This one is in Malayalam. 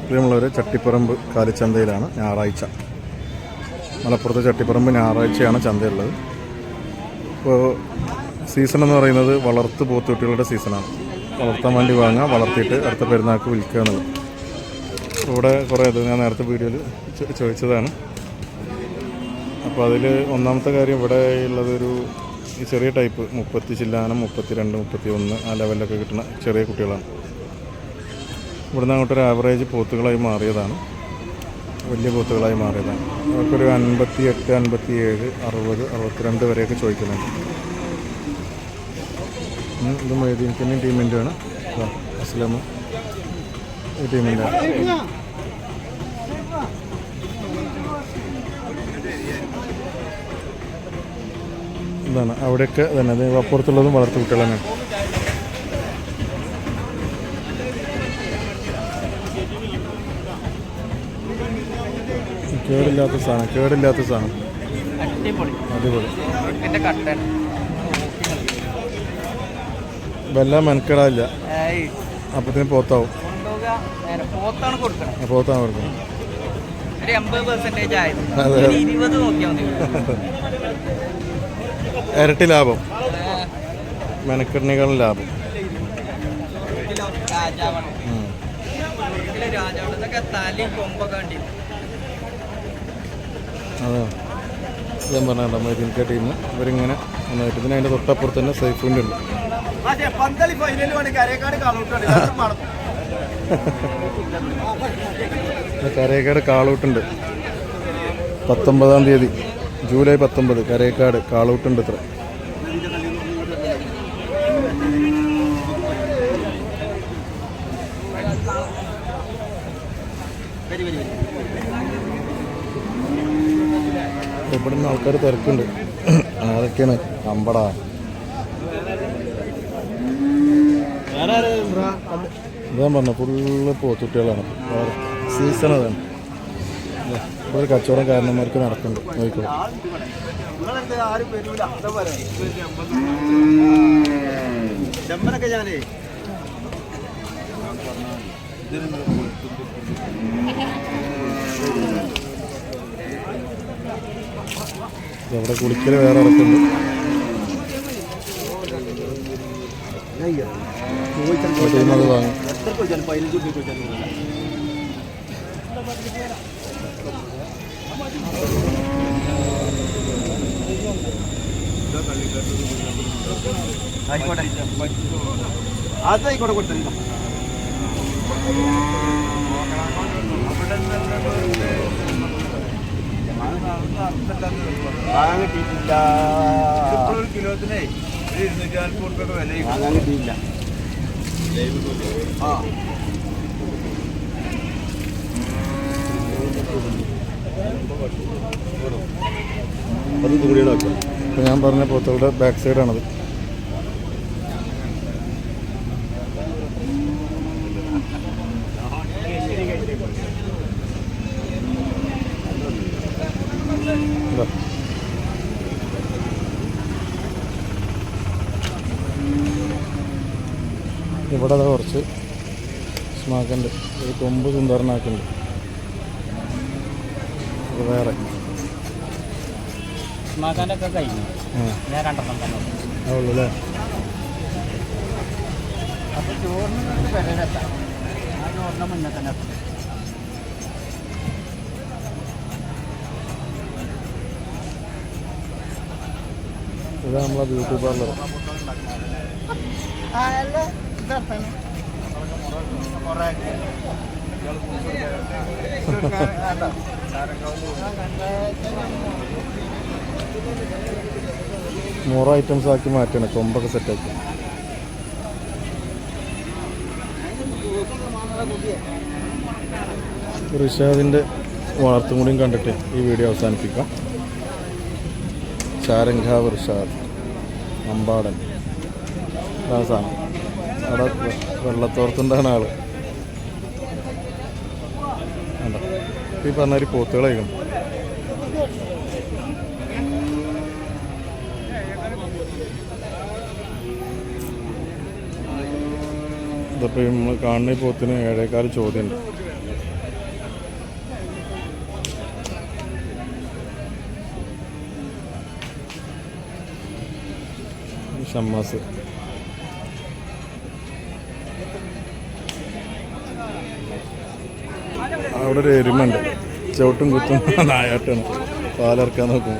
പ്രിയമുള്ളവർ, ചട്ടിപ്പറമ്പ് കാലിച്ചന്തയിലാണ് ഞായറാഴ്ച. മലപ്പുറത്ത് ചട്ടിപ്പറമ്പ് ഞായറാഴ്ചയാണ് ചന്തയുള്ളത്. ഇപ്പോൾ സീസൺ എന്ന് പറയുന്നത് വളർത്ത് പോത്തുകുട്ടികളുടെ സീസണാണ്. വളർത്താൻ വേണ്ടി വാങ്ങുക, വളർത്തിയിട്ട് അടുത്ത പെരുന്നാൾക്ക് വിൽക്കുക എന്നുള്ളത്. ഇവിടെ കുറേ ഞാൻ നേരത്തെ വീഡിയോയിൽ ചോദിച്ചതാണ്. അപ്പോൾ അതിൽ ഒന്നാമത്തെ കാര്യം ഇവിടെ ഉള്ളതൊരു ഈ ചെറിയ ടൈപ്പ് 30 ചില്ലാനം, 32, 31 ആ ലെവലിലൊക്കെ കിട്ടുന്ന ചെറിയ കുട്ടികളാണ്. ഇവിടുന്ന് അങ്ങോട്ടൊരു ആവറേജ് പോത്തുകളായി മാറിയതാണ്, വലിയ പോത്തുകളായി മാറിയതാണ്. അവർക്കൊരു 58, 57, 60, 62 വരെയൊക്കെ ചോദിക്കുന്നുണ്ട്. ഇത് മൊയ്തീൻക്കന്യൻ ടീമിൻ്റെ ആണ്. അസ്ലം ഈ ടീമിൻ്റെ ഇതാണ്. അവിടെയൊക്കെ തന്നെ അത് അപ്പുറത്തുള്ളതും വളർത്തു കുട്ടികൾ തന്നെയാണ്. കേടില്ലാത്ത സാധനം അടിപൊളി. വല്ല മെനക്കെടാനില്ല, അപ്പത്തിന് പോത്താവും. പോത്താണ് കൊടുക്കണം. ഇരട്ടി ലാഭം, മെനക്കെടിനേക്കാളും ലാഭം. അതെ, ഞാൻ പറഞ്ഞ മൊയ്തീൻക്ക ടീം ഇവരിങ്ങനെ നന്നായിട്ട്. ഇതിന് അതിൻ്റെ തൊട്ടപ്പുറത്ത് തന്നെ സൈഫുണ്ട്. കരേക്കാട് കാളൂട്ടുണ്ട്. 19-ാം തീയതി, ജൂലൈ 19, കരേക്കാട് കാളൂട്ടുണ്ട്. ഇത്ര ഇവിടുന്ന് ആൾക്കാർ തിരക്കുണ്ട്. ആരൊക്കെയാണ്? അമ്പടാ ഞാൻ പറഞ്ഞ ഫുള്ള് പോത്തുകുട്ടികളാണ്. സീസൺ അതാണ്. ഇവിടെ കച്ചവടം കാരണന്മാർക്ക് നടക്കുന്നുണ്ട്. നോക്കിക്കോളൂ. അവിടെ കുളിക്കൽ വേറെ നടക്കുന്നുണ്ട്. അത് വാങ്ങും. അതായിക്കോട്ടെ കൊടുത്തില്ല. വാങ്ങാൻ കിട്ടിയിട്ടില്ല. കിലോത്തിന് 240 വില വാങ്ങാൻ കിട്ടിയില്ല. ഇപ്പം ഞാൻ പറഞ്ഞ പോത്തുകളുടെ ബാക്ക് സൈഡാണത്. ഇവിടെ കുറച്ച് സ്മാക്കുണ്ട്. ഒരു കൊമ്പ് സുന്ദരനാക്കുന്നുണ്ട്. വേറെ ഉള്ളു അല്ലേ? ഇത് നമ്മളെ ബ്യൂട്ടി പാർലർ. മോറ ഐറ്റംസ് ആക്കി മാറ്റണം, കൊമ്പൊക്കെ സെറ്റാക്കി. റിഷാദിൻ്റെ വളർത്തും കൂടിയും കണ്ടിട്ട് ഈ വീഡിയോ അവസാനിപ്പിക്കാം. ചാരങ്കാവ് റിഷാദ്, അമ്പാടൻ, അതാണ് സാധനം. അവിടെ വെള്ളത്തോർത്തുണ്ടാണ് ആള്. ഈ പറഞ്ഞ പോത്തുകളായിരിക്കണം. ഇതിപ്പോൾ നമ്മൾ കാണുന്ന പോത്തിന് 7,4 ചോദ്യമുണ്ട്. ഷമ്മാസ്. അവിടെ ഒരു എരുമുണ്ട്, ചവിട്ടും കുത്തും നായാട്ടാണ്. പാലിറക്കാൻ നോക്കും.